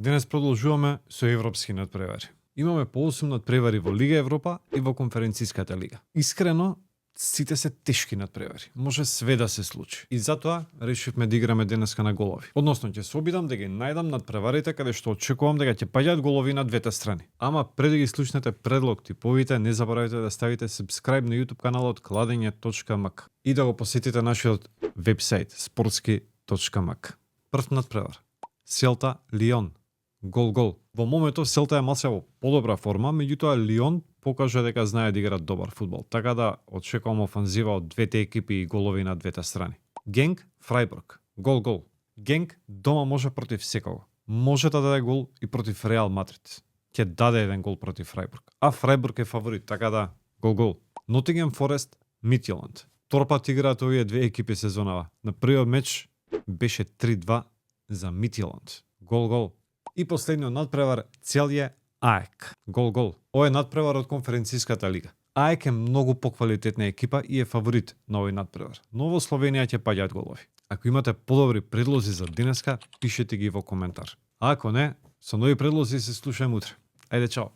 Денес продолжуваме со европски надпревари. Имаме по 8 надпревари во Лига Европа и во Конференцијската лига. Искрено, сите се тешки надпревари. Може све да се случи. И затоа решивме да играме денеска на голови. Односно, ќе се обидам да ги најдам надпреварите каде што очекувам дека ќе паѓаат голови на двете страни. Ама пред да ги слушнете предлог, типовите, не заборавајте да ставите subscribe на YouTube каналот kladenje.mk и да го посетите нашиот вебсайт sportski.mk. Прв надпревар. Селта Лион. Гол. Во моментов Селта е малце во подобра форма, меѓутоа Лион покажа дека знае да играат добар фудбал, така да очекувам офанзива од двете екипи и голови на двете страни. Генк Фрајбург. Гол. Генк дома може против секого. Може да даде гол и против Реал Мадрид. Ќе даде еден гол против Фрајбург. А Фрајбург е фаворит, така да гол. Нотингем Форест Мидтјеланд. Торпат играат овие две екипи сезонава. На првиот меч беше 3-2 за Мидтјеланд. Гол. И последниот надпревар Целје АЕК. Гол. Ова е надпревар од Конференцијската лига. АЕК е многу поквалитетна екипа и е фаворит на овој надпревар. Но во Словенија ќе паѓаат голови. Ако имате подобри предлози за денеска, пишете ги во коментар. А ако не, со нови предлози се слушајме утре. Ајде, чао!